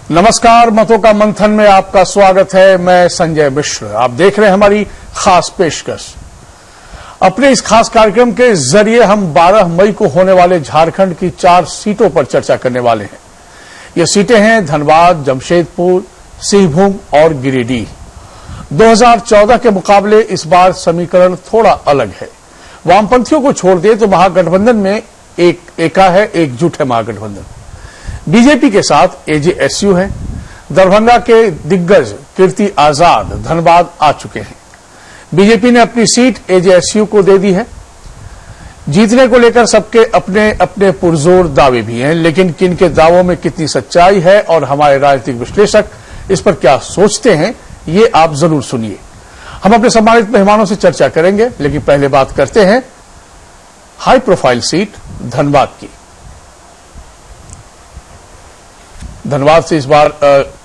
नमस्कार, मतों का मंथन में आपका स्वागत है। मैं संजय मिश्र। आप देख रहे हैं हमारी खास पेशकश। अपने इस खास कार्यक्रम के जरिए हम 12 मई को होने वाले झारखंड की 4 सीटों पर चर्चा करने वाले हैं। ये सीटें हैं धनबाद, जमशेदपुर, सिंहभूम और गिरिडीह। 2014 के मुकाबले इस बार समीकरण थोड़ा अलग है। वामपंथियों को छोड़ दे तो महागठबंधन में एका है, एकजुट है महागठबंधन। बीजेपी के साथ एजेएसयू है। दरभंगा के दिग्गज कीर्ति आजाद धनबाद आ चुके हैं। बीजेपी ने अपनी सीट एजेएसयू को दे दी है। जीतने को लेकर सबके अपने अपने पुरजोर दावे भी हैं, लेकिन किन के दावों में कितनी सच्चाई है और हमारे राजनीतिक विश्लेषक इस पर क्या सोचते हैं, ये आप जरूर सुनिए। हम अपने सम्मानित मेहमानों से चर्चा करेंगे, लेकिन पहले बात करते हैं हाई प्रोफाइल सीट धनबाद की। धनबाद से इस बार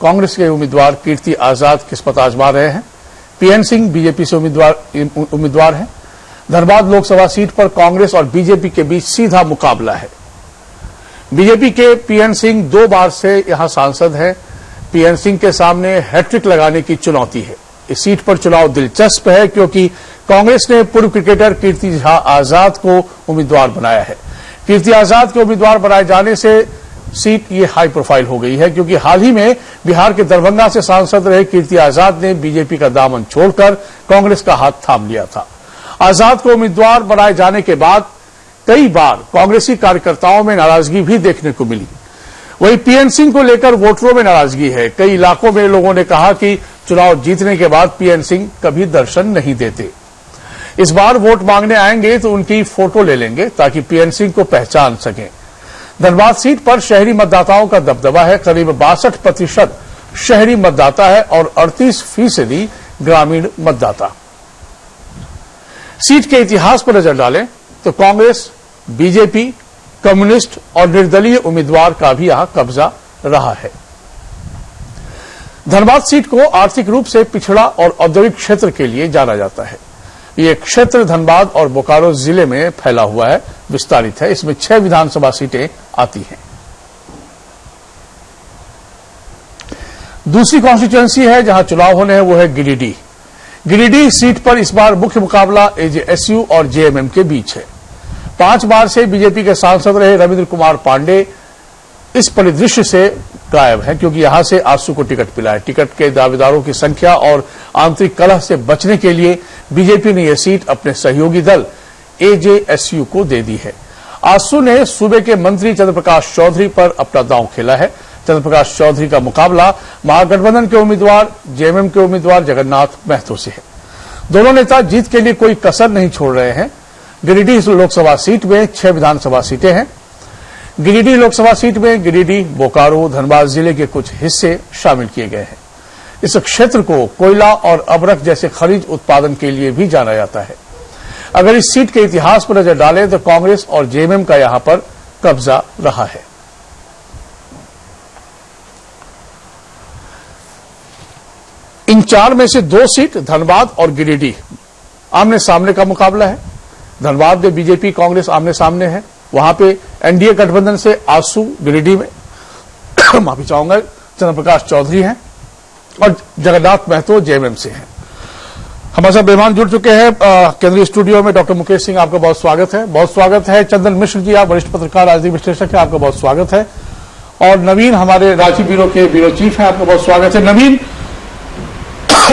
कांग्रेस के उम्मीदवार कीर्ति आजाद किस्मत आजमा रहे हैं। पीएन सिंह बीजेपी से उम्मीदवार हैं। धनबाद लोकसभा सीट पर कांग्रेस और बीजेपी के बीच सीधा मुकाबला है। बीजेपी के पीएन सिंह 2 बार से यहां सांसद हैं। पीएन सिंह के सामने हैट्रिक लगाने की चुनौती है। इस सीट पर चुनाव दिलचस्प है क्योंकि कांग्रेस ने पूर्व क्रिकेटर कीर्ति झा आजाद को उम्मीदवार बनाया है। कीर्ति आजाद के उम्मीदवार बनाए जाने से सीट ये हाई प्रोफाइल हो गई है, क्योंकि हाल ही में बिहार के दरभंगा से सांसद रहे कीर्ति आजाद ने बीजेपी का दामन छोड़कर कांग्रेस का हाथ थाम लिया था। आजाद को उम्मीदवार बनाए जाने के बाद कई बार कांग्रेसी कार्यकर्ताओं में नाराजगी भी देखने को मिली। वहीं पीएन सिंह को लेकर वोटरों में नाराजगी है। कई इलाकों में लोगों ने कहा कि चुनाव जीतने के बाद पीएन सिंह कभी दर्शन नहीं देते। इस बार वोट मांगने आएंगे तो उनकी फोटो ले लेंगे ताकि पीएन सिंह को पहचान सकें। धनबाद सीट पर शहरी मतदाताओं का दबदबा है। करीब 62% शहरी मतदाता है और 38% ग्रामीण मतदाता। सीट के इतिहास पर नजर डालें तो कांग्रेस, बीजेपी, कम्युनिस्ट और निर्दलीय उम्मीदवार का भी यहां कब्जा रहा है। धनबाद सीट को आर्थिक रूप से पिछड़ा और औद्योगिक क्षेत्र के लिए जाना जाता है। ये क्षेत्र धनबाद और बोकारो जिले में फैला हुआ है, विस्तारित है। इसमें 6 विधानसभा सीटें आती हैं। दूसरी कॉन्स्टिट्यूएंसी है जहां चुनाव होने हैं, वो है गिरिडीह। गिरिडीह सीट पर इस बार मुख्य मुकाबला एजेएसयू और जेएमएम के बीच है। 5 बार से बीजेपी के सांसद रहे रविंद्र कुमार पांडे इस परिदृश्य से गायब है, क्योंकि यहां से आसू को टिकट मिला है। टिकट के दावेदारों की संख्या और आंतरिक कलह से बचने के लिए बीजेपी ने यह सीट अपने सहयोगी दल एजेएसयू को दे दी है। आसू ने सूबे के मंत्री चंद्रप्रकाश चौधरी पर अपना दांव खेला है। चंद्रप्रकाश चौधरी का मुकाबला महागठबंधन के उम्मीदवार जेएमएम के उम्मीदवार जगन्नाथ महतो से है। दोनों नेता जीत के लिए कोई कसर नहीं छोड़ रहे हैं। गिरिडीह लोकसभा सीट में 6 विधानसभा सीटें हैं। गिरिडीह लोकसभा सीट में गिरिडीह, बोकारो, धनबाद जिले के कुछ हिस्से शामिल किए गए हैं। इस क्षेत्र को कोयला और अबरख जैसे खनिज उत्पादन के लिए भी जाना जाता है। अगर इस सीट के इतिहास पर नजर डालें तो कांग्रेस और जेएमएम का यहां पर कब्जा रहा है। इन 4 में से 2 सीट धनबाद और गिरिडीह आमने सामने का मुकाबला है। धनबाद में बीजेपी कांग्रेस आमने सामने है। वहां पे एनडीए गठबंधन से आसू गिरिडीह में माफी चाहूंगा चंद्रप्रकाश चौधरी हैं और जगन्नाथ महतो जेएमएम से हैं। हमारे साथ मेहमान जुड़ चुके हैं केंद्रीय स्टूडियो में। डॉक्टर मुकेश सिंह, आपका बहुत स्वागत है। बहुत स्वागत है चंदन मिश्र जी, आप वरिष्ठ पत्रकार, राजनीतिक विश्लेषक हैं, आपका बहुत स्वागत है। और नवीन हमारे रांची ब्यूरो के ब्यूरो चीफ हैं, आपका बहुत स्वागत है। नवीन,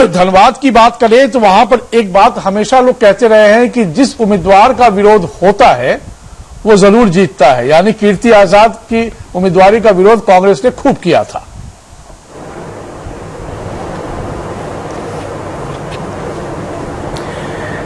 धनबाद की बात करें तो वहां पर एक बात हमेशा लोग कहते रहे हैं कि जिस उम्मीदवार का विरोध होता है वो जरूर जीतता है। यानी कीर्ति आजाद की उम्मीदवारी का विरोध कांग्रेस ने खूब किया था।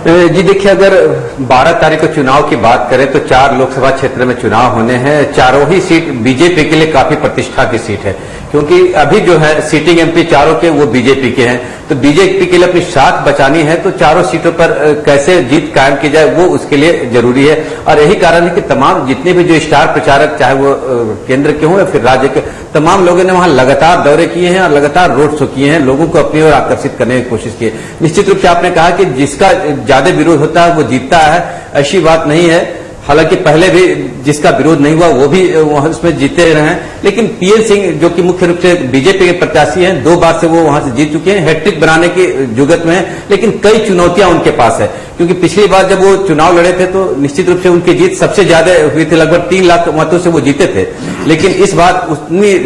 जी देखिए, अगर 12 तारीख को चुनाव की बात करें तो 4 लोकसभा क्षेत्र में चुनाव होने हैं। चारों ही सीट बीजेपी के लिए काफी प्रतिष्ठा की सीट है, क्योंकि अभी जो है सीटिंग एमपी चारों के वो बीजेपी के हैं। तो बीजेपी के लिए अपनी साख बचानी है तो चारों सीटों पर कैसे जीत कायम की जाए वो उसके लिए जरूरी है। और यही कारण है कि तमाम जितने भी जो स्टार प्रचारक, चाहे वो केंद्र के हों या फिर राज्य के, तमाम लोगों ने वहां लगातार दौरे किए हैं और लगातार रोड शो किए हैं, लोगों को अपनी ओर आकर्षित करने की कोशिश की है। निश्चित रूप से आपने कहा कि जिसका ज्यादा विरोध होता है वो जीतता है, ऐसी बात नहीं है। हालांकि पहले भी जिसका विरोध नहीं हुआ वो भी वहां उसमें जीते रहे हैं, लेकिन पीएन सिंह जो कि मुख्य रूप से बीजेपी के प्रत्याशी हैं, 2 बार से वो वहां से जीत चुके हैं, हैट्रिक बनाने की जुगत में है, लेकिन कई चुनौतियां उनके पास है। क्योंकि पिछली बार जब वो चुनाव लड़े थे तो निश्चित रूप से उनकी जीत सबसे ज्यादा हुई थी, लगभग 3 लाख मतों से वो जीते थे, लेकिन इस बार उतनी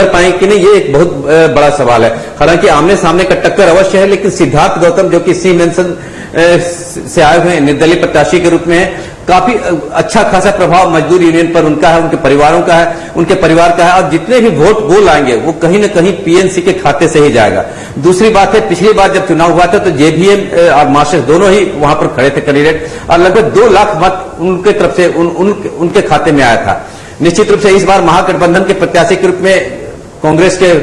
पाए कि नहीं, ये एक बहुत बड़ा सवाल है। हालांकि आमने सामने का टक्कर अवश्य है, लेकिन सिद्धार्थ गौतम जो कि सी मेंशन से आए हुए निर्दलीय प्रत्याशी के रूप में है, काफी अच्छा खासा प्रभाव मजदूर यूनियन पर उनका है, उनके परिवारों का है, उनके परिवार का है, और जितने भी वोट वो लाएंगे वो कहीं न कहीं पीएनसी के खाते से ही जाएगा। दूसरी बात है, पिछली बार जब चुनाव हुआ था तो जेवीएम और मार्क्सिस्ट दोनों ही वहां पर खड़े थे कैंडिडेट, और लगभग 2 लाख मत उनके तरफ से उनके खाते में आया था। निश्चित रूप से इस बार महागठबंधन के प्रत्याशी के रूप में कांग्रेस के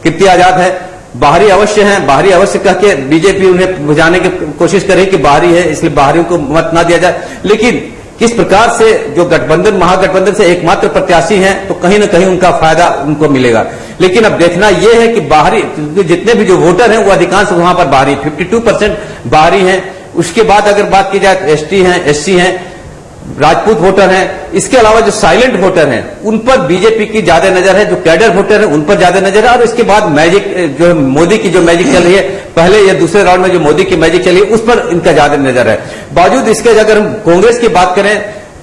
कीर्ति आजाद है, बाहरी अवश्य है, बाहरी अवश्य कह के बीजेपी उन्हें बुझाने की कोशिश करे कि बाहरी है इसलिए बाहरियों को मत ना दिया जाए, लेकिन किस प्रकार से जो गठबंधन महागठबंधन से एकमात्र प्रत्याशी हैं तो कहीं न कहीं उनका फायदा उनको मिलेगा। लेकिन अब देखना यह है कि बाहरी जितने भी जो वोटर हैं वो अधिकांश वहां पर बाहरी 52% बाहरी हैं। उसके बाद अगर बात की जाए तो एसटी हैं, एससी हैं, राजपूत वोटर हैं, इसके अलावा जो साइलेंट वोटर हैं उन पर बीजेपी की ज्यादा नजर है, जो कैडर वोटर है उन पर ज्यादा नजर है, और इसके बाद मैजिक जो मोदी की जो मैजिक चल रही है, पहले या दूसरे राउंड में जो मोदी की मैजिक चली है उस पर इनका ज्यादा नजर है। बावजूद इसके अगर हम कांग्रेस की बात करें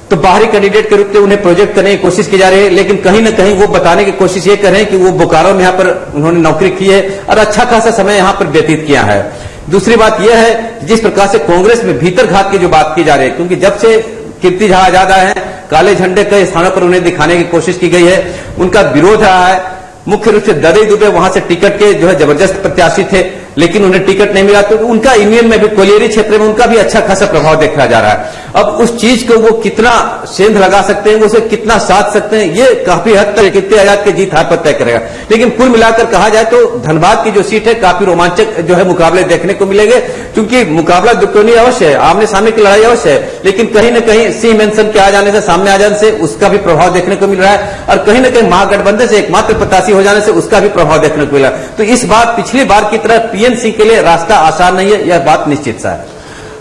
तो बाहरी कैंडिडेट के रूप में उन्हें प्रोजेक्ट करने की कोशिश की जा रही है, लेकिन कहीं न कहीं वो बताने की कोशिश ये कर रहे हैं कि वो बोकारो में यहां पर उन्होंने नौकरी की है और अच्छा खासा समय यहां पर व्यतीत किया है। दूसरी बात यह है जिस प्रकार से कांग्रेस में भीतर घात की जो बात की जा रही है, क्योंकि जब से कीर्ति झा आजाद आए हैं काले झंडे कई स्थानों पर उन्हें दिखाने की कोशिश की गई है, उनका विरोध रहा है। मुख्य रूप से ददई दुबे वहां से टिकट के जो है जबरदस्त प्रत्याशी थे, लेकिन उन्हें टिकट नहीं मिला, तो उनका यूनियन में भी कोलियरी क्षेत्र में उनका भी अच्छा खासा प्रभाव देखा जा रहा है। अब उस चीज को वो कितना सेंध लगा सकते हैं, उसे कितना साध सकते हैं, ये काफी हद तक कीर्ति आजाद की जीत हार पर तय करेगा। लेकिन कुल मिलाकर कहा जाए तो धनबाद की जो सीट है काफी रोमांचक जो है मुकाबले देखने को मिलेंगे, क्योंकि मुकाबला दुश्मनी अवश्य है, आमने सामने की लड़ाई अवश्य है, लेकिन कहीं न कहीं सी मेंशन के आ जाने से, सामने आ जाने से उसका भी प्रभाव देखने को मिल रहा है, और कहीं न कहीं महागठबंधन से एकमात्र प्रत्याशी हो जाने से उसका भी प्रभाव देखने को मिला। तो इस बार पिछली बार की तरह पीएन सिंह के लिए रास्ता आसान नहीं है, यह बात निश्चित सा है।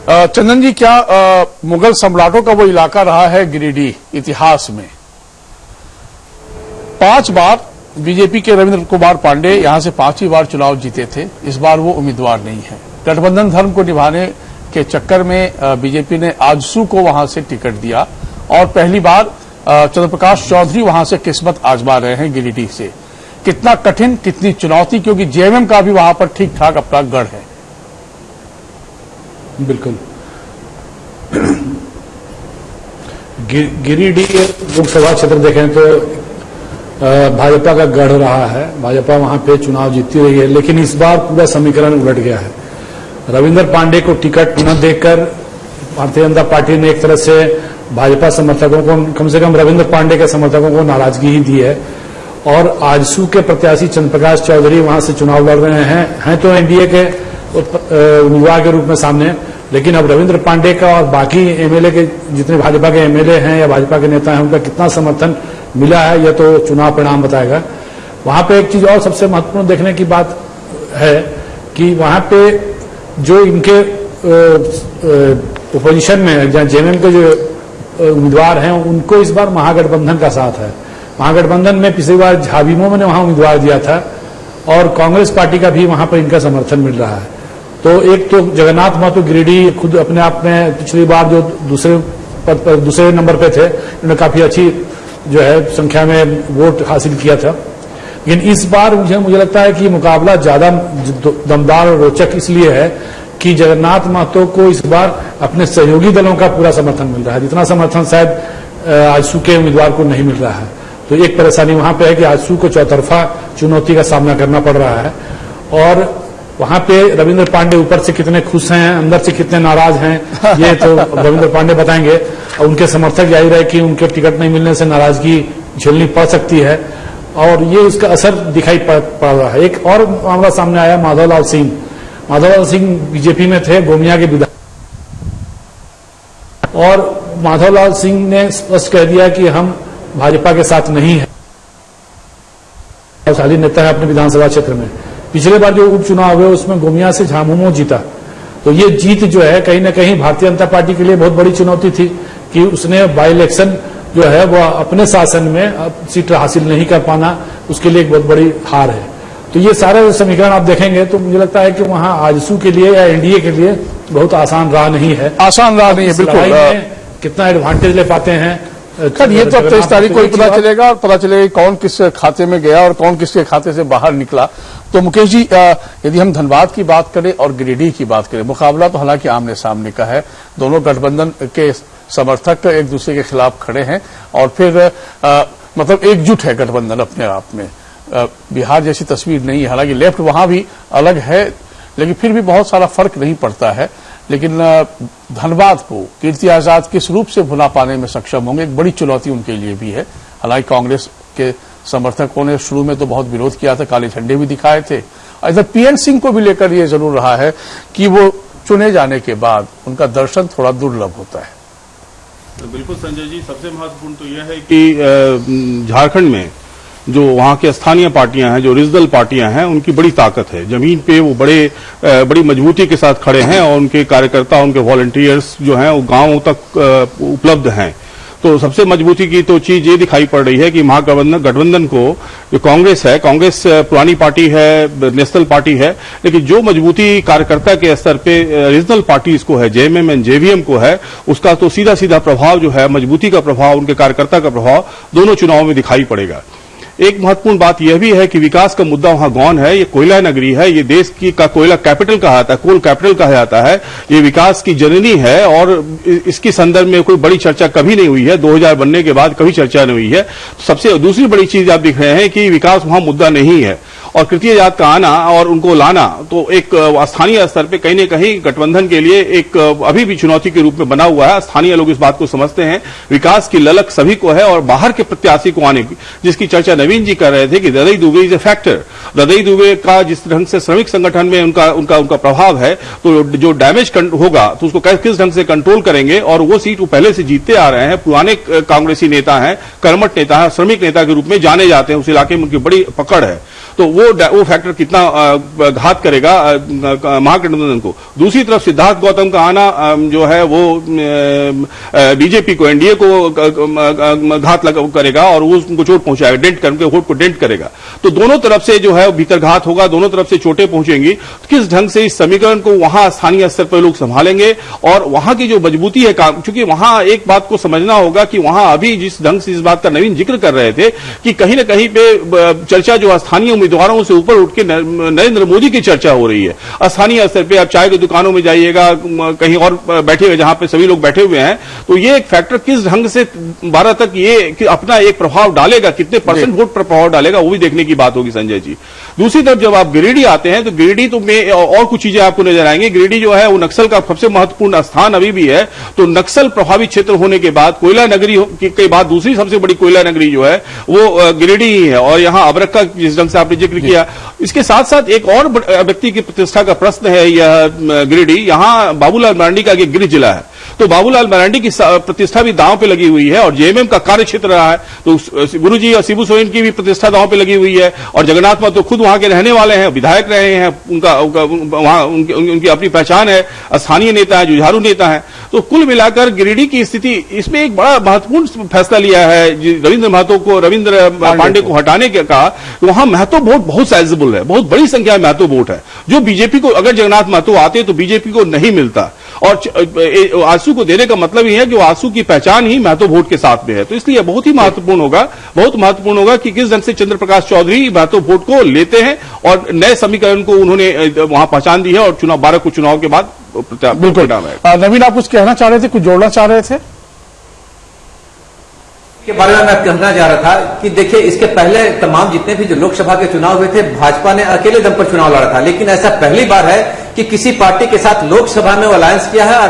चंदन जी, क्या मुगल सम्राटों का वो इलाका रहा है गिरिडीह इतिहास में? 5 बार बीजेपी के रविंद्र कुमार पांडे यहां से 5ही बार चुनाव जीते थे, इस बार वो उम्मीदवार नहीं है। गठबंधन धर्म को निभाने के चक्कर में बीजेपी ने आजसू को वहां से टिकट दिया, और पहली बार चंद्रप्रकाश चौधरी वहां से किस्मत आजमा रहे हैं गिरिडीह से। कितना कठिन, कितनी चुनौती, क्योंकि जेएमएम का भी वहां पर ठीक ठाक अपना गढ़ है। बिल्कुल। गिरिडीह लोकसभा क्षेत्र देखें तो भाजपा का गढ़ रहा है, भाजपा वहां पे चुनाव जीतती रही है, लेकिन इस बार पूरा समीकरण उलट गया है। रविंद्र पांडे को टिकट न देकर भारतीय जनता पार्टी ने एक तरह से भाजपा समर्थकों को, कम से कम रविंद्र पांडे के समर्थकों को नाराजगी ही दी है, और आजसू के प्रत्याशी चंद्रप्रकाश चौधरी वहां से चुनाव लड़ रहे हैं तो एनडीए के उम्मीदवार के रूप में सामने, लेकिन अब रविंद्र पांडे का और बाकी एमएलए के जितने भाजपा के एमएलए हैं या भाजपा के नेता हैं उनका कितना समर्थन मिला है यह तो चुनाव परिणाम बताएगा। वहां पे एक चीज और सबसे महत्वपूर्ण देखने की बात है कि वहां पे जो इनके ओपोजिशन में जेएमएम के जो उम्मीदवार हैं उनको इस बार महागठबंधन का साथ है। महागठबंधन में पिछली बार झाविमो ने वहां उम्मीदवार दिया था, और कांग्रेस पार्टी का भी वहां पर इनका समर्थन मिल रहा है। तो एक तो जगन्नाथ महतो गिरिडीह खुद अपने आप में पिछली बार जो दूसरे नंबर पे थे, उन्होंने काफी अच्छी जो है संख्या में वोट हासिल किया था, लेकिन इस बार मुझे लगता है कि मुकाबला ज्यादा दमदार और रोचक इसलिए है कि जगन्नाथ महतो को इस बार अपने सहयोगी दलों का पूरा समर्थन मिल रहा है, जितना समर्थन शायद आजसू के उम्मीदवार को नहीं मिल रहा है। तो एक परेशानी वहां पे है कि आजसू को चौतरफा चुनौती का सामना करना पड़ रहा है, और वहां पे रविंद्र पांडे ऊपर से कितने खुश हैं, अंदर से कितने नाराज हैं, ये तो रविंद्र पांडे बताएंगे। और उनके समर्थक जाहिर है कि उनके टिकट नहीं मिलने से नाराजगी झेलनी पड़ सकती है, और ये उसका असर दिखाई पड़ रहा है। एक और मामला सामने आया, माधवलाल सिंह। माधवलाल सिंह बीजेपी में थे, गोमिया के विधायक, और माधवलाल सिंह ने स्पष्ट कह दिया कि हम भाजपा के साथ नहीं है, शाली नेता है अपने विधानसभा क्षेत्र में। पिछले बार जो उपचुनाव हुए उसमें गोमिया से झामुमो जीता, तो ये जीत जो है कहीं ना कहीं भारतीय जनता पार्टी के लिए बहुत बड़ी चुनौती थी कि उसने बाई इलेक्शन जो है वो अपने शासन में सीट हासिल नहीं कर पाना, उसके लिए एक बहुत बड़ी हार है। तो ये सारे समीकरण आप देखेंगे तो मुझे लगता है कि वहां आजसू के लिए या एनडीए के लिए बहुत आसान राह नहीं है। आसान राह नहीं है, बिल्कुल। कितना एडवांटेज ले पाते हैं खैर ये तो अब 23 तारीख को ही पता चलेगा, और पता चलेगा कौन किस खाते में गया और कौन किसके खाते से बाहर निकला। तो मुकेश जी, यदि हम धनबाद की बात करें और गिरिडीह की बात करें, मुकाबला तो हालांकि आमने सामने का है, दोनों गठबंधन के समर्थक एक दूसरे के खिलाफ खड़े हैं और फिर मतलब एकजुट है गठबंधन अपने आप में। बिहार जैसी तस्वीर नहीं है, हालांकि लेफ्ट वहां भी अलग है, लेकिन फिर भी बहुत सारा फर्क नहीं पड़ता है। लेकिन धनबाद को कीर्ति आजाद किस रूप से भुला पाने में सक्षम होंगे, एक बड़ी चुनौती उनके लिए भी है। हालांकि कांग्रेस के समर्थकों ने शुरू में तो बहुत विरोध किया था, काले झंडे भी दिखाए थे, और इधर पीएन सिंह को भी लेकर ये जरूर रहा है कि वो चुने जाने के बाद उनका दर्शन थोड़ा दुर्लभ होता है। तो बिल्कुल संजय जी, सबसे महत्वपूर्ण तो यह है कि झारखंड में जो वहां के स्थानीय पार्टियां हैं, जो रीजनल पार्टियां हैं, उनकी बड़ी ताकत है। जमीन पे वो बड़ी मजबूती के साथ खड़े हैं और उनके कार्यकर्ता, उनके वॉलंटियर्स जो हैं वो गांवों तक उपलब्ध हैं। तो सबसे मजबूती की तो चीज ये दिखाई पड़ रही है कि महागठबंधन को जो कांग्रेस है, कांग्रेस पुरानी पार्टी है, नेशनल पार्टी है, लेकिन जो मजबूती कार्यकर्ता के स्तर पे रीजनल पार्टीज को है, जेएमएम एंड जेवीएम को है, उसका तो सीधा सीधा प्रभाव जो है, मजबूती का प्रभाव, उनके कार्यकर्ता का प्रभाव दोनों चुनावों में दिखाई पड़ेगा। एक महत्वपूर्ण बात यह भी है कि विकास का मुद्दा वहां गौन है। ये कोयला नगरी है, ये देश की का कोयला कैपिटल कहा जाता है, कोल कैपिटल कहा जाता है। ये विकास की जननी है और इसके संदर्भ में कोई बड़ी चर्चा कभी नहीं हुई है। 2000 बनने के बाद कभी चर्चा नहीं हुई है। सबसे दूसरी बड़ी चीज आप देख रहे हैं कि विकास वहां मुद्दा नहीं है, और तृतीय जात का आना और उनको लाना तो एक स्थानीय स्तर पे कहीं न कहीं गठबंधन के लिए एक अभी भी चुनौती के रूप में बना हुआ है। स्थानीय लोग इस बात को समझते हैं, विकास की ललक सभी को है, और बाहर के प्रत्याशी को आने की, जिसकी चर्चा नवीन जी कर रहे थे कि हृदय दुबे इज ए फैक्टर। हृदय दुबे का जिस ढंग से श्रमिक संगठन में उनका प्रभाव है, तो जो डैमेज होगा तो उसको किस ढंग से कंट्रोल करेंगे, और वो सीट वो पहले से जीतते आ रहे हैं। पुराने कांग्रेसी नेता हैं, कर्मठ नेता है, श्रमिक नेता के रूप में जाने जाते हैं, उस इलाके में उनकी बड़ी पकड़ है। तो वो फैक्टर कितना घात करेगा महागठबंधन को। दूसरी तरफ सिद्धार्थ गौतम का आना जो है वो बीजेपी को, एनडीए को घात करेगा और वो उनको चोट पहुंचाएगा, डेंट करके वोट को डेंट करेगा। तो दोनों तरफ से जो है भीतर घात होगा, दोनों तरफ से चोटें पहुंचेंगी। तो किस ढंग से इस समीकरण को वहां स्थानीय स्तर पर लोग संभालेंगे, और वहां की जो मजबूती है काम, क्योंकि वहां एक बात को समझना होगा कि वहां अभी जिस ढंग से इस बात का नवीन जिक्र कर रहे थे कि कहीं ना कहीं पे चर्चा जो स्थानीय उम्मीदवारों से ऊपर उठ के नरेंद्र मोदी की चर्चा हो रही है। स्थानीय स्तर पे आप चाय की दुकानों में जाइएगा, कहीं और बैठे हुए जहां पे सभी लोग बैठे हुए हैं, तो ये एक फैक्टर किस ढंग से 12 तक ये अपना एक प्रभाव डालेगा, कितने परसेंट वोट पर प्रभाव डालेगा, वो भी देखने की बात होगी संजय जी। दूसरी तरफ जब आप गिरिडीह आते हैं तो गिरिडीह तो में और कुछ चीजें आपको नजर आएंगी। गिरिडीह जो है वो नक्सल का सबसे महत्वपूर्ण स्थान अभी भी है। तो नक्सल प्रभावित क्षेत्र होने के बाद कोयला नगरी के बाद दूसरी सबसे बड़ी कोयला नगरी जो है वो गिरिडीह ही है, और यहां अबरक का जिस ढंग से आपने जिक्र किया, इसके साथ साथ एक और व्यक्ति की प्रतिष्ठा का प्रश्न है यह गिरिडीह। यहां बाबूलाल मरांडी का एक गृह जिला है, तो बाबूलाल मरांडी की प्रतिष्ठा भी दांव पे लगी हुई है, और जेएमएम का कार्य क्षेत्र रहा है, तो गुरुजी और शिबू सोरेन की भी प्रतिष्ठा दांव पे लगी हुई है, और जगन्नाथ महतो खुद वहां के रहने वाले हैं, विधायक रहे हैं, वहां उनकी अपनी पहचान है, स्थानीय नेता है, जुझारू नेता है। तो कुल मिलाकर गिरिडीह की स्थिति, इसमें एक बड़ा महत्वपूर्ण फैसला लिया है रविंद्र पांडे को हटाने का। वहां महतो वोट बहुत साइजेबल है, बहुत बड़ी संख्या में महतो वोट है, जो बीजेपी को, अगर जगन्नाथ महतो आते तो बीजेपी को नहीं मिलता, और आंसू को देने का मतलब ही है कि वो आंसू की पहचान ही महतो वोट के साथ में है। तो इसलिए बहुत ही महत्वपूर्ण होगा कि किस ढंग से चंद्र प्रकाश चौधरी महतो वोट को लेते हैं, और नए समीकरण को उन्होंने वहां पहचान दी है, और 12 को चुनाव के बाद बिल्कुल। नवीन, आप कुछ कहना चाह रहे थे, कुछ जोड़ना चाह रहे थे के बारे में मैं कहना चाह रहा था कि देखिए, इसके पहले तमाम जितने भी जो लोकसभा के चुनाव हुए थे, भाजपा ने अकेले दम पर चुनाव लड़ा था, लेकिन ऐसा पहली बार है कि किसी पार्टी के साथ लोकसभा में अलायंस किया है,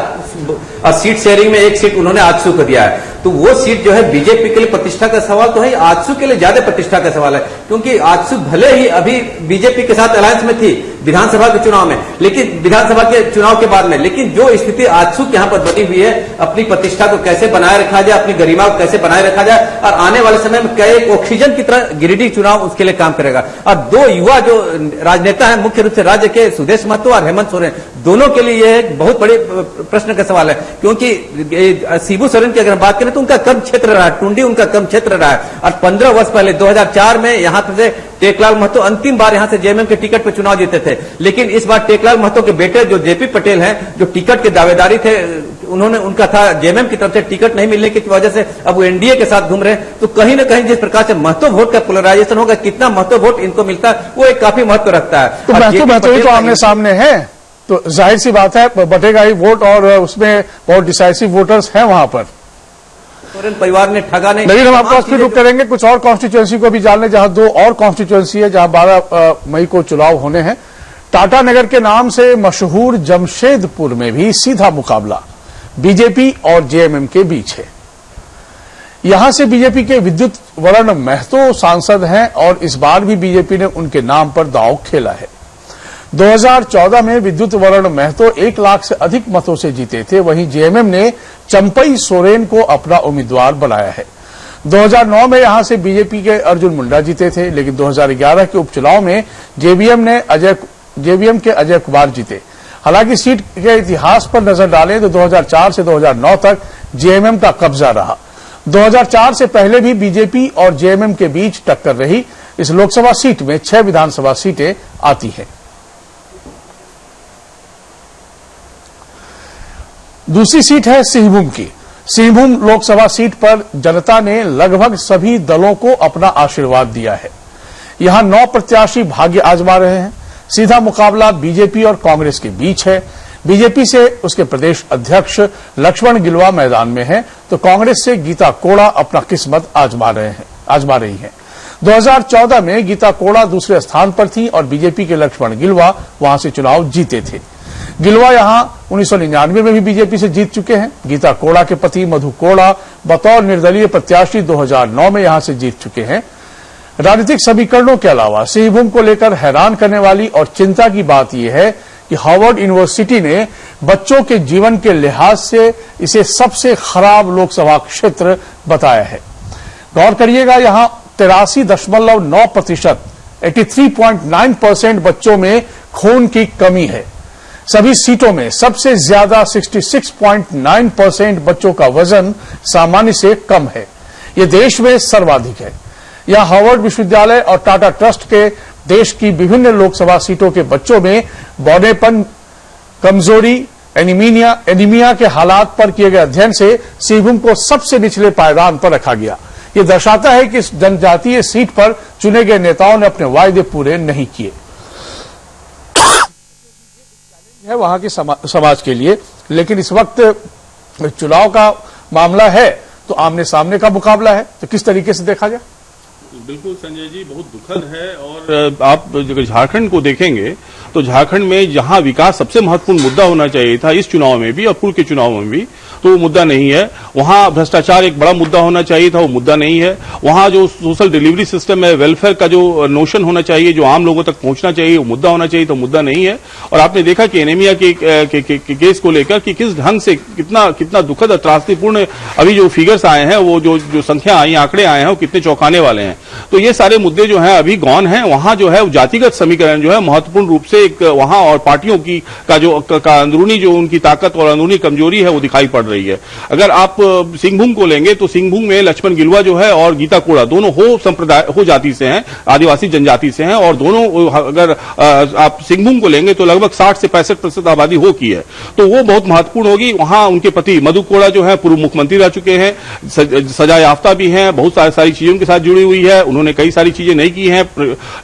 और सीट शेयरिंग में एक सीट उन्होंने आजसू को दिया है। तो वो सीट जो है बीजेपी के लिए प्रतिष्ठा का सवाल तो है, आजसू के लिए ज्यादा प्रतिष्ठा का सवाल है, क्योंकि आजसू भले ही अभी बीजेपी के साथ अलायंस में थी विधानसभा के चुनाव में, लेकिन विधानसभा के चुनाव के बाद में, लेकिन जो स्थिति आजसू के यहां पर बनी हुई है, अपनी प्रतिष्ठा को कैसे बनाए रखा जाए, अपनी गरिमा को कैसे बनाए रखा जाए, और आने वाले समय में क्या एक ऑक्सीजन की तरह गिरिडीह चुनाव उसके लिए काम करेगा। और दो युवा जो राजनेता है, मुख्य रूप से राज्य के सुदेश महतो और हेमंत सोरेन, दोनों के लिए यह एक बहुत बड़े प्रश्न का सवाल है, क्योंकि शिबू सोरेन की अगर बात करें तो उनका कर्म क्षेत्र रहा है, टुंडी उनका कर्म क्षेत्र रहा है, और 15 वर्ष पहले 2004 में यहां से टेकलाल महतो अंतिम बार यहां से जेएमएम के टिकट पर चुनाव जीते थे। लेकिन इस बार टेकलाल महतो के बेटे जो जेपी पटेल हैं, जो टिकट के दावेदारी थे, उनका था जेएमएम की तरफ से टिकट नहीं मिलने की वजह से अब वो एनडीए के साथ घूम रहे हैं। तो कहीं ना कहीं जिस प्रकार से महतो वोट का पोलराइजेशन होगा, कितना महतो वोट इनको मिलता है, वो एक काफी महत्व रखता है। तो महतो ही तो आमने सामने है, तो जाहिर सी बात है बटेगा ही वोट, और उसमें बहुत डिसाइसिव वोटर्स हैं वहां पर। सोरेन परिवार ने ठगा नहीं। लेकिन हम आपको फिर रुक करेंगे कुछ और कॉन्स्टिट्यूएंसी को भी जानने, जहां दो और कॉन्स्टिट्यूएंसी है, जहां 12 मई को चुनाव होने हैं। टाटा नगर के नाम से मशहूर जमशेदपुर में भी सीधा मुकाबला बीजेपी और जेएमएम के बीच है। यहां से बीजेपी के विद्युत वरण महतो सांसद हैं, और इस बार भी बीजेपी ने उनके नाम पर दांव खेला है। 2014 में विद्युत वरण महतो 1 लाख से अधिक मतों से जीते थे, वहीं जेएमएम ने चंपई सोरेन को अपना उम्मीदवार बनाया है। 2009 में यहां से बीजेपी के अर्जुन मुंडा जीते थे, लेकिन 2011 के उपचुनाव में जेवीएम के अजय कुमार जीते। हालांकि सीट के इतिहास पर नजर डालें तो 2004 से 2009 तक जेएमएम का कब्जा रहा। 2004 से पहले भी बीजेपी और जेएमएम के बीच टक्कर रही। इस लोकसभा सीट में 6 विधानसभा सीटें आती हैं। दूसरी सीट है सिंहभूम की। सिंहभूम लोकसभा सीट पर जनता ने लगभग सभी दलों को अपना आशीर्वाद दिया है। यहां 9 प्रत्याशी भाग्य आजमा रहे हैं। सीधा मुकाबला बीजेपी और कांग्रेस के बीच है। बीजेपी से उसके प्रदेश अध्यक्ष लक्ष्मण गिलुआ मैदान में हैं, तो कांग्रेस से गीता कोड़ा अपना किस्मत आजमा रही हैं। 2014 में गीता कोड़ा दूसरे स्थान पर थी और बीजेपी के लक्ष्मण गिलुआ वहां से चुनाव जीते थे। गिलुआ यहां 1999 में भी बीजेपी से जीत चुके हैं। गीता कोड़ा के पति मधु कोड़ा बतौर निर्दलीय प्रत्याशी 2009 में यहां से जीत चुके हैं। राजनीतिक समीकरणों के अलावा सिंहभूम को लेकर हैरान करने वाली और चिंता की बात यह है कि हार्वर्ड यूनिवर्सिटी ने बच्चों के जीवन के लिहाज से इसे सबसे खराब लोकसभा क्षेत्र बताया है। गौर करिएगा, यहां 83.9%, 83.9% बच्चों में खून की कमी है। सभी सीटों में सबसे ज्यादा 66.9% बच्चों का वजन सामान्य से कम है। यह देश में सर्वाधिक है। यहां हार्वर्ड विश्वविद्यालय और टाटा ट्रस्ट के देश की विभिन्न लोकसभा सीटों के बच्चों में बौनेपन, कमजोरी, एनीमिया के हालात पर किए गए अध्ययन से सिंहभूम को सबसे निचले पायदान पर रखा गया। यह दर्शाता है कि इस जनजातीय सीट पर चुने गए नेताओं ने अपने वायदे पूरे नहीं किए है वहां के समाज के लिए। लेकिन इस वक्त चुनाव का मामला है तो आमने सामने का मुकाबला है, तो किस तरीके से देखा जाए? बिल्कुल संजय जी, बहुत दुखद है। और आप अगर झारखंड को देखेंगे तो झारखंड में जहां विकास सबसे महत्वपूर्ण मुद्दा होना चाहिए था इस चुनाव में भी और पूर्व के चुनाव में भी, तो वो मुद्दा नहीं है। वहां भ्रष्टाचार एक बड़ा मुद्दा होना चाहिए था, वो मुद्दा नहीं है। वहां जो सोशल डिलीवरी सिस्टम है, वेलफेयर का जो नोशन होना चाहिए, जो आम लोगों तक पहुंचना चाहिए, वो मुद्दा होना चाहिए, तो मुद्दा नहीं है। और आपने देखा कि एनीमिया के केस को लेकर कि किस ढंग से कितना दुखद और त्रासदीपूर्ण अभी जो फिगर्स आए हैं, वो जो संख्या आई, आंकड़े आए हैं, वो कितने चौंकाने वाले हैं। तो ये सारे मुद्दे जो हैं अभी गौन हैं। वहां जो है जातिगत समीकरण जो है महत्वपूर्ण रूप से एक वहां और पार्टियों की का अंदरूनी जो उनकी ताकत और अंदरूनी कमजोरी है वो दिखाई पड़ रही है। अगर आप सिंहभूम को लेंगे तो सिंहभूम में लक्ष्मण गिलुआ जो है और गीता कोड़ा दोनों हो जाति से हैं, आदिवासी जनजाति से हैं, और दोनों अगर आप सिंहभूम को लेंगे तो लगभग 60 से 65% आबादी हो की है, तो वो बहुत महत्वपूर्ण होगी। वहां उनके पति मधु कोड़ा जो है पूर्व मुख्यमंत्री रह चुके हैं, सजा याफ्ता भी हैं, बहुत सारी चीजों के साथ जुड़ी हुई है, उन्होंने कई सारी चीजें नहीं की हैं,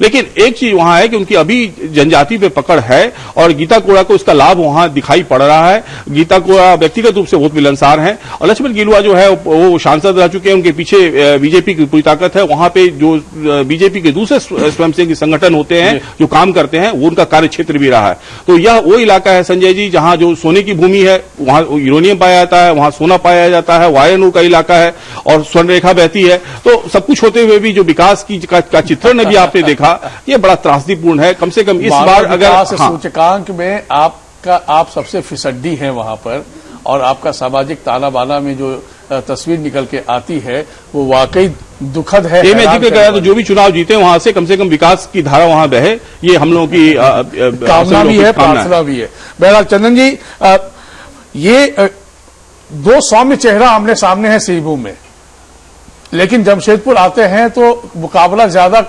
लेकिन एक चीज वहां है कि उनकी अभी जनजाति पे पकड़ है और गीता कोड़ा को इसका लाभ वहां दिखाई पड़ रहा है। गीता कोड़ा व्यक्तिगत रूप से बहुत मिलनसार हैं और लक्ष्मण गिलुआ जो है वो सांसद रह चुके हैं, उनके पीछे बीजेपी की पूरी ताकत है। वहां पे जो बीजेपी के दूसरे स्वयंसेवी संगठन होते हैं जो काम करते हैं, वो उनका कार्य क्षेत्र भी रहा है। तो यह वो इलाका है संजय जी जहां जो सोने की भूमि है, वहां यूरेनियम पाया जाता है, वहां सोना पाया जाता है, वायनु का इलाका है और स्वर्ण रेखा बहती है। तो सब कुछ होते हुए भी जो विकास की का चित्रण अभी आपने देखा, ये बड़ा त्रासदीपूर्ण है। कम से कम इस बार अगर सूचकांक में आप सबसे फिसड्डी हैं वहां पर, और आपका सामाजिक ताना बाना में जो तस्वीर निकल के आती है वो वाकई दुखद है। ये मैं जिक्र कराया तो जो भी चुनाव जीते वहां से कम विकास की धारा वहां बहे, ये हम लोगों की कामना भी है, प्रार्थना भी है। बहरहाल चंदन जी, ये दो सौम्य चेहरा आमने सामने है सिंहभूम में, लेकिन जमशेदपुर आते हैं तो मुकाबला ज्यादा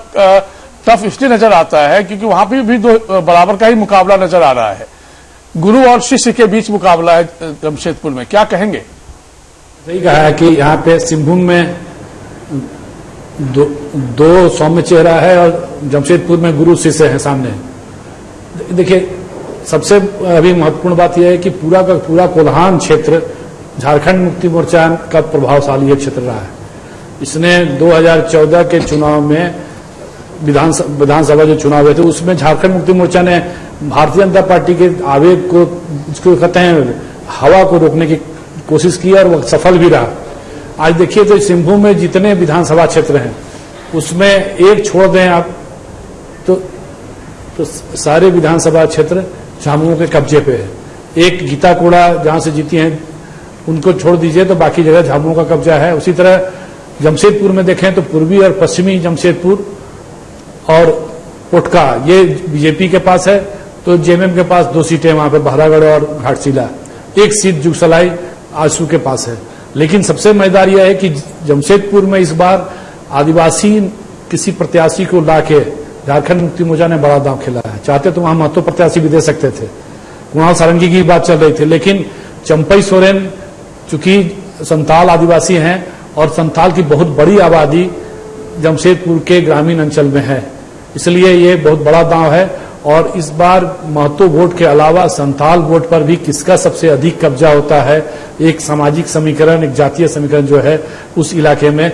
टफ इसलिए नजर आता है क्योंकि वहां पर भी दो बराबर का ही मुकाबला नजर आ रहा है। गुरु और शिष्य के बीच मुकाबला है जमशेदपुर में, क्या कहेंगे? सही कहा है कि यहाँ पे सिंहभूम में दो सौम्य चेहरा है और जमशेदपुर में गुरु शिष्य है सामने। देखिए, सबसे अभी महत्वपूर्ण बात यह है कि पूरा का पूरा कोल्हान क्षेत्र झारखंड मुक्ति मोर्चा का प्रभावशाली क्षेत्र रहा है। इसने 2014 के चुनाव में विधानसभा जो चुनाव हुए थे उसमें झारखंड मुक्ति मोर्चा ने भारतीय जनता पार्टी के आवेग को, जिसको कहते हैं हवा को रोकने की कोशिश की और वो सफल भी रहा। आज देखिए तो सिंहभूम में जितने विधानसभा क्षेत्र हैं उसमें एक छोड़ दें आप तो सारे विधानसभा क्षेत्र झामुमो के कब्जे पे है। एक गीता कोड़ा जहां से जीती हैं उनको छोड़ दीजिए तो बाकी जगह झामुमो का कब्जा है। उसी तरह जमशेदपुर में देखें तो पूर्वी और पश्चिमी जमशेदपुर और पोटका ये बीजेपी के पास है, तो जेएमएम के पास 2 सीटें वहां पर बहरागढ़ और घाटशिला, 1 सीट जुगसलाई आजसू के पास है। लेकिन सबसे मजेदार यह है कि जमशेदपुर में इस बार आदिवासी किसी प्रत्याशी को लाके झारखंड मुक्ति मोर्चा ने बड़ा दांव खेला है। चाहते तो वहां महत्व प्रत्याशी भी दे सकते थे, वहां सारंगी की बात चल रही थी, लेकिन चंपई सोरेन चूंकि संताल आदिवासी हैं और संताल की बहुत बड़ी आबादी जमशेदपुर के ग्रामीण अंचल में है, इसलिए ये बहुत बड़ा दांव है। और इस बार महतो वोट के अलावा संताल वोट पर भी किसका सबसे अधिक कब्जा होता है, एक सामाजिक समीकरण, एक जातीय समीकरण जो है उस इलाके में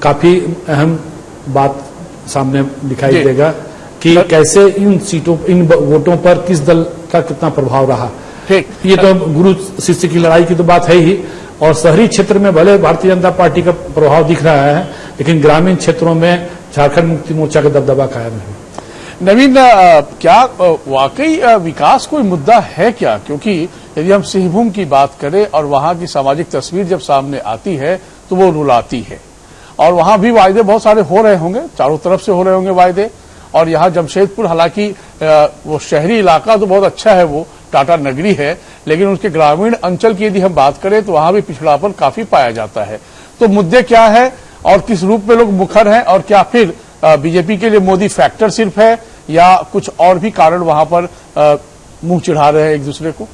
काफी अहम बात सामने दिखाई देगा कि कैसे इन सीटों, इन वोटों पर किस दल का कितना प्रभाव रहा। ये तो गुरु शिष्य की लड़ाई की तो बात है ही, और शहरी क्षेत्र में भले भारतीय जनता पार्टी का प्रभाव दिख रहा है, लेकिन ग्रामीण क्षेत्रों में झारखंड मुक्ति मोर्चा का दबदबा कायम है। नवीन, क्या वाकई विकास कोई मुद्दा है क्या? क्योंकि यदि हम सिंहभूम की बात करें और वहां की सामाजिक तस्वीर जब सामने आती है तो वो रुलाती है, और वहां भी वायदे बहुत सारे हो रहे होंगे, चारों तरफ से हो रहे होंगे वायदे। और यहाँ जमशेदपुर, हालांकि वो शहरी इलाका तो बहुत अच्छा है, वो टाटा नगरी है, लेकिन उसके ग्रामीण अंचल की यदि हम बात करें तो वहां भी पिछड़ापन काफी पाया जाता है। तो मुद्दे क्या है और किस रूप में लोग मुखर हैं, और क्या फिर बीजेपी के लिए मोदी फैक्टर सिर्फ है या कुछ और भी कारण वहां पर मुंह चिढ़ा रहे हैं एक दूसरे को?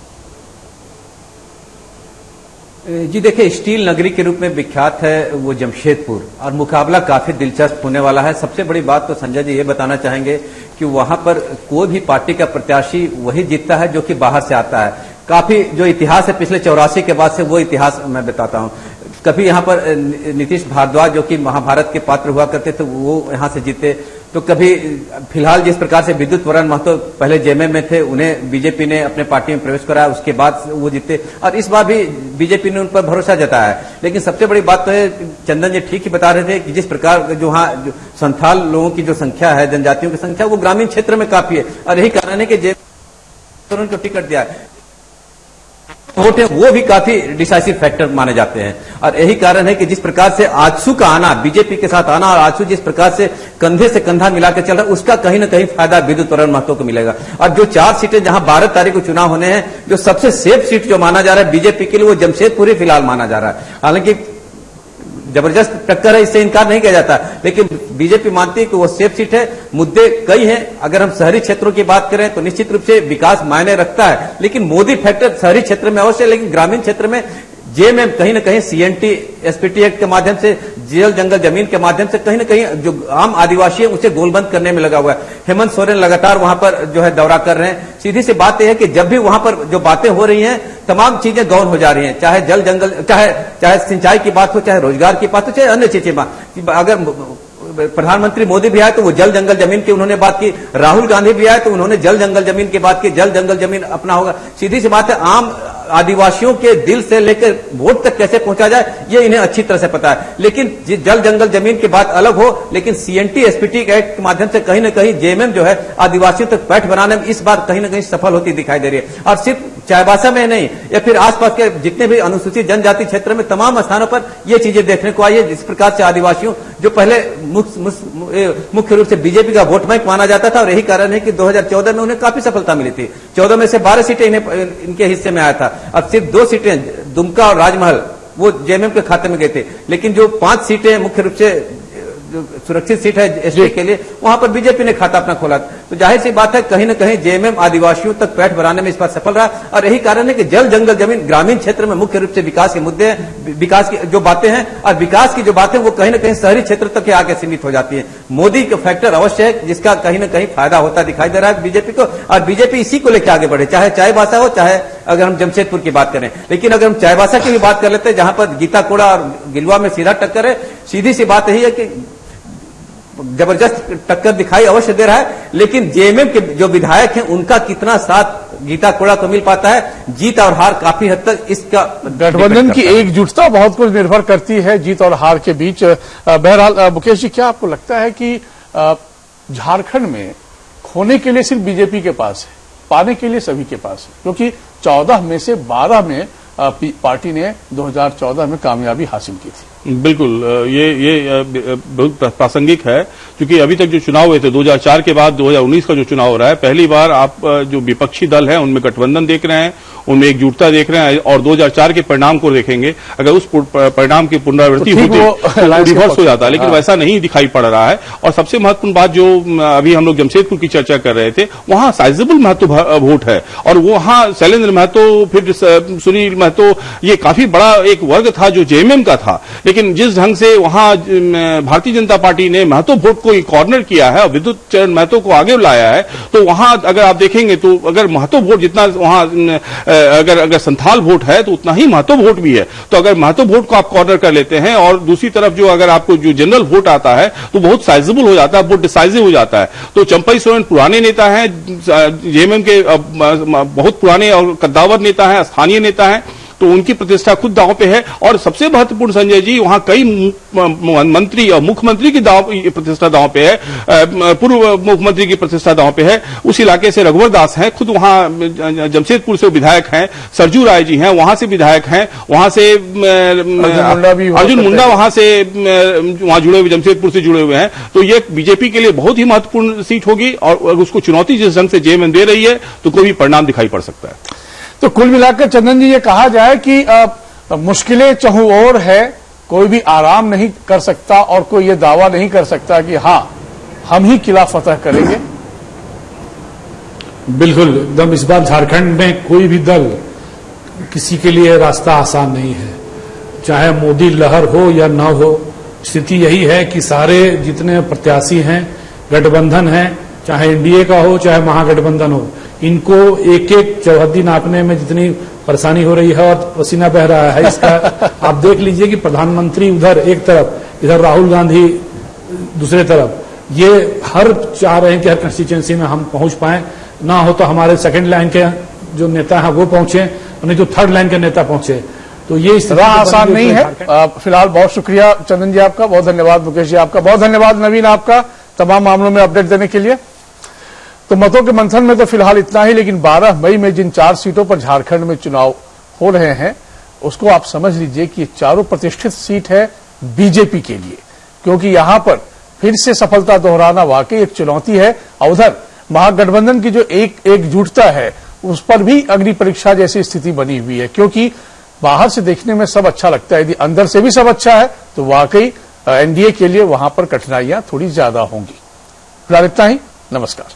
जी देखिए, स्टील नगरी के रूप में विख्यात है वो जमशेदपुर, और मुकाबला काफी दिलचस्प होने वाला है। सबसे बड़ी बात तो संजय जी ये बताना चाहेंगे कि वहां पर कोई भी पार्टी का प्रत्याशी वही जीतता है जो कि बाहर से आता है। काफी जो इतिहास है पिछले 84 के बाद से, वो इतिहास मैं बताता हूं। कभी यहाँ पर नीतीश भारद्वाज जो कि महाभारत के पात्र हुआ करते थे वो यहाँ से जीते, तो कभी फिलहाल जिस प्रकार से विद्युत वरण महतो पहले जेएमएम में थे, उन्हें बीजेपी ने अपने पार्टी में प्रवेश कराया, उसके बाद वो जीते, और इस बार भी बीजेपी ने उन पर भरोसा जताया है। लेकिन सबसे बड़ी बात तो है, चंदन जी ठीक ही बता रहे थे कि जिस प्रकार जो वहां संथाल लोगों की जो संख्या है, जनजातियों की संख्या, वो ग्रामीण क्षेत्र में काफी है, और यही कारण है कि जेएमएम उनको टिकट दिया है। वोट है वो भी काफी डिसाइसिव फैक्टर माने जाते हैं, और यही कारण है कि जिस प्रकार से आजसू का आना, बीजेपी के साथ आना, और आजसू जिस प्रकार से कंधे से कंधा मिलाकर चल रहा है, उसका कहीं ना कहीं फायदा विद्युत वरण महतो को मिलेगा। और जो 4 सीटें जहां 12 तारीख को चुनाव होने हैं, जो सबसे सेफ सीट जो माना जा रहा है बीजेपी के लिए, वो जमशेदपुर ही फिलहाल माना जा रहा है। हालांकि जबरदस्त टक्कर है, इससे इनकार नहीं किया जाता, लेकिन बीजेपी मानती है कि वो सेफ सीट है। मुद्दे कई हैं, अगर हम शहरी क्षेत्रों की बात करें तो निश्चित रूप से विकास मायने रखता है, लेकिन मोदी फैक्टर शहरी क्षेत्र में अवश्य, लेकिन ग्रामीण क्षेत्र में जेएमएम कहीं ना कहीं सीएनटी एसपीटी एक्ट के माध्यम से, जल जंगल जमीन के माध्यम से कहीं ना कहीं जो आम आदिवासी है उसे गोलबंद करने में लगा हुआ है। हेमंत सोरेन लगातार वहां पर जो है दौरा कर रहे हैं। सीधी सी बात यह है कि जब भी वहां पर जो बातें हो रही हैं, तमाम चीजें गौण हो जा रही हैं, चाहे जल जंगल, चाहे सिंचाई की बात हो, चाहे रोजगार की बात हो, चाहे अन्य चीजें। अगर प्रधानमंत्री मोदी भी आए तो वो जल जंगल जमीन की उन्होंने बात की, राहुल गांधी भी आए तो उन्होंने जल जंगल जमीन की बात की, जल जंगल जमीन अपना होगा। सीधी सी बात है, आम आदिवासियों के दिल से लेकर वोट तक कैसे पहुंचा जाए ये इन्हें अच्छी तरह से पता है। लेकिन जल जंगल जमीन की बात अलग हो, लेकिन सीएनटी एसपीटी एक्ट के माध्यम से कहीं ना कहीं जेएमएम जो है आदिवासियों तक पैठ बनाने में इस बार कहीं ना कहीं सफल होती दिखाई दे रही है। और सिर्फ चाईबासा में नहीं, या फिर आसपास के जितने भी अनुसूचित जनजाति क्षेत्र में तमाम स्थानों पर ये चीजें देखने को आई है। जिस प्रकार से आदिवासियों जो पहले मुख्य रूप से बीजेपी का वोट बैंक माना जाता था, और यही कारण है कि 2014 में उन्हें काफी सफलता मिली थी। 14 में से 12 सीटें इनके हिस्से में आया था। अब सिर्फ 2 सीटें दुमका और राजमहल वो जेएमएम के खाते में गए थे, लेकिन जो 5 सीटें मुख्य रूप से जो सुरक्षित सीट है एसटी के लिए, वहां पर बीजेपी ने खाता अपना खोला। तो जाहिर सी बात है कहीं ना कहीं जेएमएम आदिवासियों तक पैठ बनाने में इस बार सफल रहा। और यही कारण है कि जल जंगल जमीन ग्रामीण क्षेत्र में मुख्य रूप से विकास के मुद्दे हैं, विकास की जो बातें हैं, और विकास की जो बातें वो कहीं ना कहीं शहरी क्षेत्र तक आगे सीमित हो जाती है। मोदी का फैक्टर अवश्य है जिसका कहीं ना कहीं फायदा होता दिखाई दे रहा है बीजेपी को, और बीजेपी इसी को लेकर आगे बढ़े, चाहे चाईबासा हो, चाहे अगर हम जमशेदपुर की बात करें। लेकिन अगर हम चाईबासा की भी बात कर लेते हैं, जहां पर गीता कोड़ा और गिलवा में सीधा टक्कर है, सीधी सी बात यही है कि जबरदस्त टक्कर दिखाई अवश्य दे रहा है, लेकिन जेएमएम के जो विधायक हैं उनका कितना साथ गीता कोड़ा को मिल पाता है, जीत और हार काफी हद तक इसका गठबंधन की एकजुटता बहुत कुछ निर्भर करती है जीत और हार के बीच। बहरहाल मुकेश जी, क्या आपको लगता है कि झारखंड में खोने के लिए सिर्फ बीजेपी के पास है, पाने के लिए सभी के पास है? क्योंकि 14 में से 12 में पार्टी ने 2014 में कामयाबी हासिल की थी। बिल्कुल, ये बहुत प्रासंगिक है, क्योंकि अभी तक जो चुनाव हुए थे 2004 के बाद 2019 का जो चुनाव हो रहा है, पहली बार आप जो विपक्षी दल है उनमें गठबंधन देख रहे हैं, उनमें एकजुटता देख रहे हैं, और 2004 के परिणाम को देखेंगे। अगर उस परिणाम की पुनरावृत्ति होती तो रिवर्स हो जाता है, लेकिन वैसा नहीं दिखाई पड़ रहा है। और सबसे महत्वपूर्ण बात जो अभी हम लोग जमशेदपुर की चर्चा कर रहे थे, वहां साइजेबल महतो वोट है, और वहां शैलेंद्र महतो, फिर सुनील महतो, ये काफी बड़ा एक वर्ग था जो जेएमएम का था। लेकिन जिस ढंग से वहां भारतीय जनता पार्टी ने महतो वोट को कॉर्नर किया है और विद्युत चरण महतो को आगे लाया है, तो वहां अगर आप देखेंगे तो अगर महतो वोट जितना वहां अगर संथाल वोट है तो उतना ही महतो वोट भी है। तो अगर महतो वोट को आप कॉर्नर कर लेते हैं, और दूसरी तरफ जो अगर आपको जो जनरल वोट आता है तो बहुत साइजेबल हो जाता है, बहुत डिसाइसिव हो जाता है। तो चंपई सोरेन पुराने नेता हैं, जेएमएम के बहुत पुराने और कद्दावर नेता हैं, स्थानीय नेता हैं, तो उनकी प्रतिष्ठा खुद दांव पे है। और सबसे महत्वपूर्ण संजय जी, वहां कई मंत्री और मुख्यमंत्री की प्रतिष्ठा दांव पे है, पूर्व मुख्यमंत्री की प्रतिष्ठा दांव पे है। उस इलाके से रघुवर दास हैं, खुद वहां जमशेदपुर से विधायक हैं, सरजू राय जी हैं, वहां से विधायक हैं, वहां से अर्जुन मुंडा वहां से वहां जुड़े हुए, जमशेदपुर से जुड़े हुए हैं। तो ये बीजेपी के लिए बहुत ही महत्वपूर्ण सीट होगी, और उसको चुनौती जिस ढंग से जेएमएम दे रही है तो कोई भी परिणाम दिखाई पड़ सकता है। तो कुल मिलाकर चंदन जी, ये कहा जाए कि मुश्किलें चहुं ओर है, कोई भी आराम नहीं कर सकता, और कोई ये दावा नहीं कर सकता कि हां हम ही किला फतह करेंगे। बिल्कुल, एकदम इस बार झारखंड में कोई भी दल किसी के लिए रास्ता आसान नहीं है, चाहे मोदी लहर हो या न हो। स्थिति यही है कि सारे जितने प्रत्याशी हैं, गठबंधन है, चाहे एनडीए का हो चाहे महागठबंधन हो, इनको एक एक चौहद्दी नापने में जितनी परेशानी हो रही है और पसीना बह रहा है, इसका आप देख लीजिए कि प्रधानमंत्री उधर एक तरफ, इधर राहुल गांधी दूसरे तरफ, ये हर चाह रहे हैं कि हर कंस्टिट्यूएंसी में हम पहुंच पाए, ना हो तो हमारे सेकंड लाइन के जो नेता हैं वो पहुंचे, नहीं तो थर्ड लाइन के नेता पहुंचे। तो ये इस तरह आसान नहीं है। फिलहाल बहुत शुक्रिया चंदन जी आपका, बहुत धन्यवाद मुकेश जी आपका, बहुत धन्यवाद नवीन आपका तमाम मामलों में अपडेट देने के लिए। तो मतों के मंथन में तो फिलहाल इतना ही, लेकिन 12 मई में जिन 4 सीटों पर झारखंड में चुनाव हो रहे हैं उसको आप समझ लीजिए कि ये चारों प्रतिष्ठित सीट है बीजेपी के लिए, क्योंकि यहां पर फिर से सफलता दोहराना वाकई एक चुनौती है। और उधर महागठबंधन की जो एकजुटता है उस पर भी अग्नि परीक्षा जैसी स्थिति बनी हुई है, क्योंकि बाहर से देखने में सब अच्छा लगता है, यदि अंदर से भी सब अच्छा है तो वाकई एनडीए के लिए वहां पर कठिनाइयां थोड़ी ज्यादा होंगी। फिलहाल इतना ही, नमस्कार।